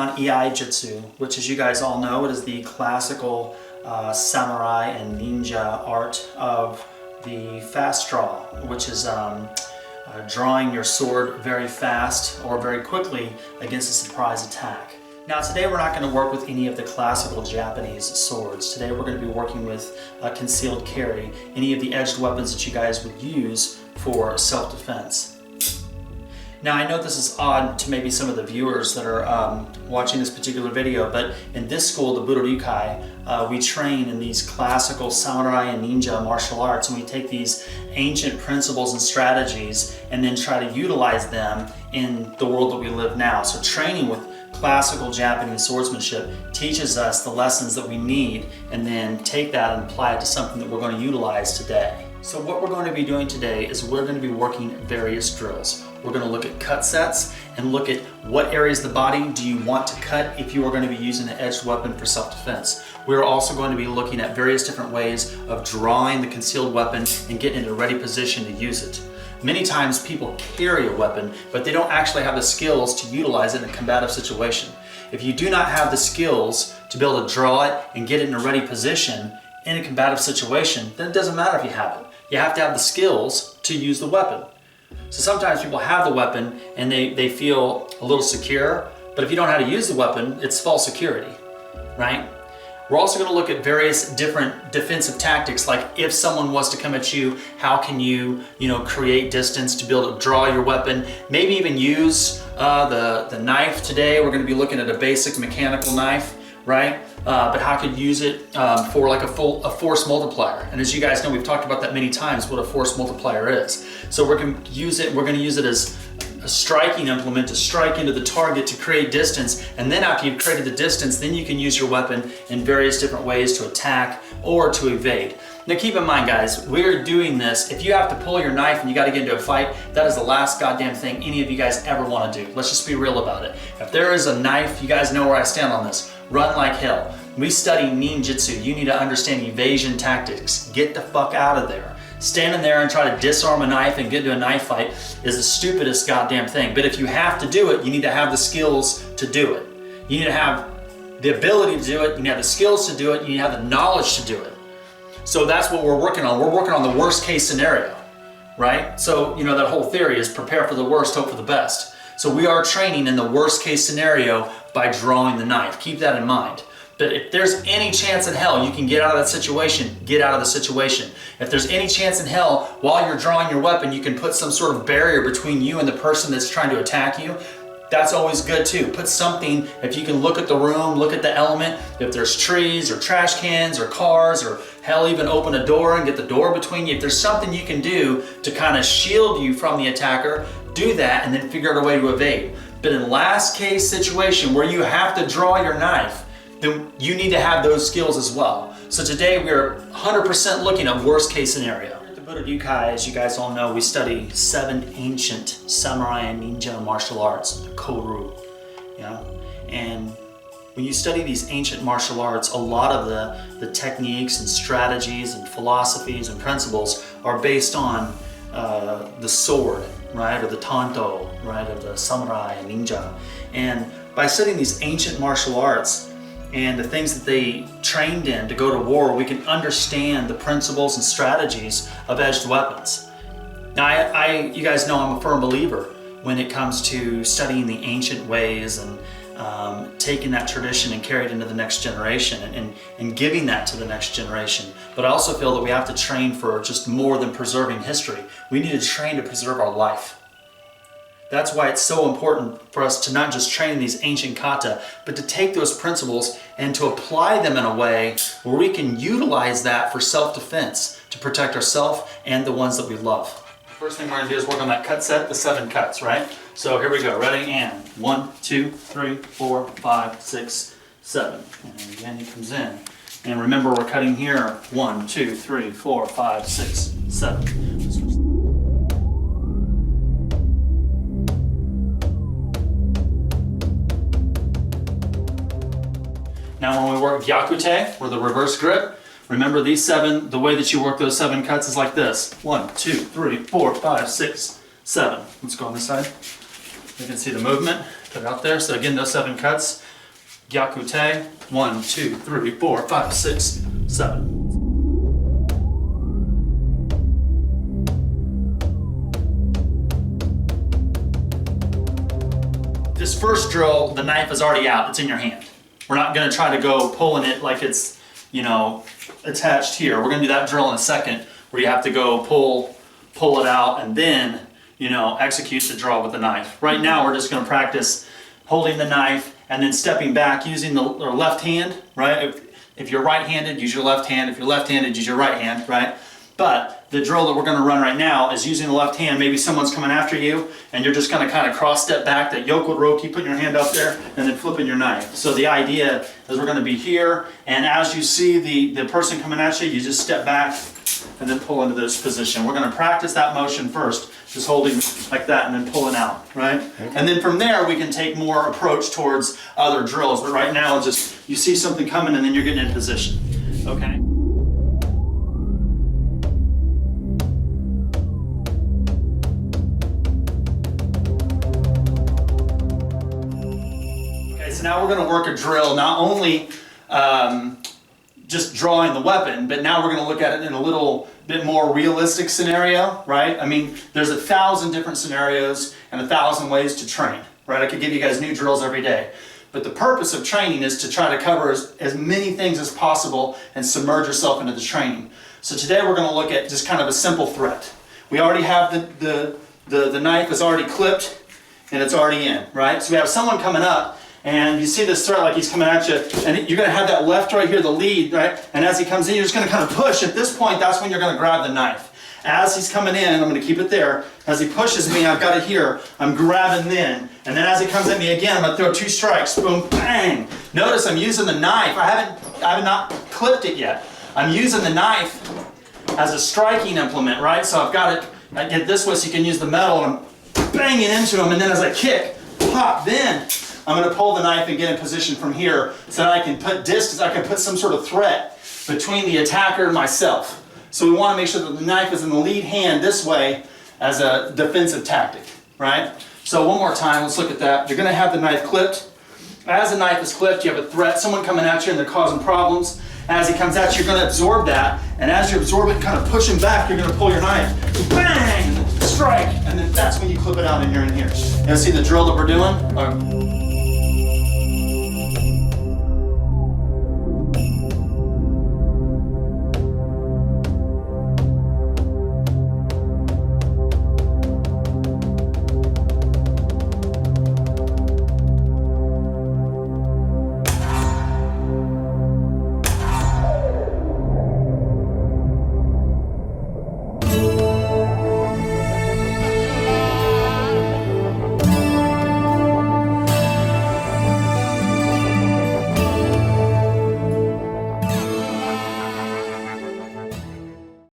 on Iaijutsu, which, as you guys all know, it is the classical samurai and ninja art of the fast draw, which is drawing your sword very fast or very quickly against a surprise attack. Now today we're not going to work with any of the classical Japanese swords. Today we're going to be working with concealed carry, any of the edged weapons that you guys would use for self-defense. Now I know this is odd to maybe some of the viewers that are watching this particular video, but in this school, the Budo, we train in these classical samurai and ninja martial arts, and we take these ancient principles and strategies and then try to utilize them in the world that we live now. So training with classical Japanese swordsmanship teaches us the lessons that we need and then take that and apply it to something that we're going to utilize today. So what we're going to be doing today is we're going to be working various drills. We're going to look at cut sets and look at what areas of the body do you want to cut if you are going to be using an edged weapon for self-defense. We're also going to be looking at various different ways of drawing the concealed weapon and getting in a ready position to use it. Many times people carry a weapon, but they don't actually have the skills to utilize it in a combative situation. If you do not have the skills to be able to draw it and get it in a ready position in a combative situation, then it doesn't matter if you have it. You have to have the skills to use the weapon. So sometimes people have the weapon and they feel a little secure, but if you don't know how to use the weapon, it's false security, right? We're also going to look at various different defensive tactics, like if someone was to come at you, how can you create distance to be able to draw your weapon, maybe even use the knife. Today we're going to be looking at a basic mechanical knife, right? But how could you use it for like a force multiplier? And as you guys know, we've talked about that many times, what a force multiplier is. So we're going to use it as a striking implement to strike into the target to create distance, and then after you've created the distance, then you can use your weapon in various different ways to attack or to evade. Now keep in mind, guys, we're doing this. If you have to pull your knife and you got to get into a fight, that is the last goddamn thing any of you guys ever want to do. Let's just be real about it. If there is a knife, you guys know where I stand on this. Run like hell. We study ninjutsu. You need to understand evasion tactics. Get the fuck out of there. Standing there and try to disarm a knife and get into a knife fight is the stupidest goddamn thing. But if you have to do it, you need to have the skills to do it. You need to have the ability to do it, you need to have the skills to do it, you need to have the knowledge to do it. So that's what we're working on. We're working on the worst case scenario, right? So, that whole theory is prepare for the worst, hope for the best. So we are training in the worst case scenario by drawing the knife. Keep that in mind. But if there's any chance in hell you can get out of that situation, get out of the situation. If there's any chance in hell while you're drawing your weapon, you can put some sort of barrier between you and the person that's trying to attack you, that's always good too. Put something, if you can look at the room, look at the element, if there's trees or trash cans or cars, or hell, even open a door and get the door between you. If there's something you can do to kind of shield you from the attacker, do that and then figure out a way to evade. But in last case situation where you have to draw your knife, then you need to have those skills as well. So today we're 100% looking at worst case scenario. At the Budo, as you guys all know, we study 7 ancient samurai and ninja martial arts, Koryu, and when you study these ancient martial arts, a lot of the techniques and strategies and philosophies and principles are based on the sword, right, or the tanto, right, of the samurai and ninja. And by studying these ancient martial arts and the things that they trained in to go to war, we can understand the principles and strategies of edged weapons. Now, you guys know I'm a firm believer when it comes to studying the ancient ways and taking that tradition and carry it into the next generation and giving that to the next generation. But I also feel that we have to train for just more than preserving history. We need to train to preserve our life. That's why it's so important for us to not just train these ancient kata, but to take those principles and to apply them in a way where we can utilize that for self-defense, to protect ourselves and the ones that we love. First thing we're gonna do is work on that cut set, the 7 cuts, right? So here we go, ready, and 1, 2, 3, 4, 5, 6, 7. And again, he comes in. And remember, we're cutting here, 1, 2, 3, 4, 5, 6, 7. Now when we work gyakute, or the reverse grip, remember these 7, the way that you work those 7 cuts is like this. 1, 2, 3, 4, 5, 6, 7. Let's go on this side. You can see the movement, put it out there. So again, those 7 cuts. Gyakute. 1, 2, 3, 4, 5, 6, 7. This first drill, the knife is already out, it's in your hand. We're not gonna try to go pulling it like it's, you know, attached here. We're gonna do that drill in a second where you have to go pull it out and then, you know, execute the draw with the knife. Right now we're just gonna practice holding the knife and then stepping back using the left hand, right? If you're right-handed, use your left hand. If you're left-handed, use your right hand, right? But the drill that we're gonna run right now is using the left hand. Maybe someone's coming after you and you're just gonna kind of cross step back, that yoke roki, putting your hand up there and then flipping your knife. So the idea is we're gonna be here, and as you see the person coming at you, you just step back and then pull into this position. We're gonna practice that motion first, just holding like that and then pulling out, right? Okay. And then from there we can take more approach towards other drills. But right now, just you see something coming and then you're getting in position, okay? So now we're going to work a drill, not only just drawing the weapon, but now we're going to look at it in a little bit more realistic scenario, right? I mean, there's 1,000 different scenarios and 1,000 ways to train, right? I could give you guys new drills every day. But the purpose of training is to try to cover as many things as possible and submerge yourself into the training. So today we're going to look at just kind of a simple threat. We already have the knife is already clipped and it's already in, right? So we have someone coming up, and you see this threat like he's coming at you, and you're going to have that left right here, the lead, right? And as he comes in, you're just going to kind of push. At this point, that's when you're going to grab the knife. As he's coming in, I'm going to keep it there. As he pushes me, I've got it here. I'm grabbing then. And then as he comes at me again, I'm going to throw 2 strikes. Boom, bang. Notice I'm using the knife. I have not clipped it yet. I'm using the knife as a striking implement, right? So I've got it, I get this way so you can use the metal, and I'm banging into him, and then as I kick, pop, then I'm going to pull the knife and get in position from here so that I can put distance, I can put some sort of threat between the attacker and myself. So we want to make sure that the knife is in the lead hand this way as a defensive tactic, right? So one more time, let's look at that. You're going to have the knife clipped. As the knife is clipped, you have a threat, someone coming at you and they're causing problems. As he comes at you, you're going to absorb that, and as you absorb it and kind of push him back, you're going to pull your knife, bang, strike, and then that's when you clip it out and you're in here. You see the drill that we're doing?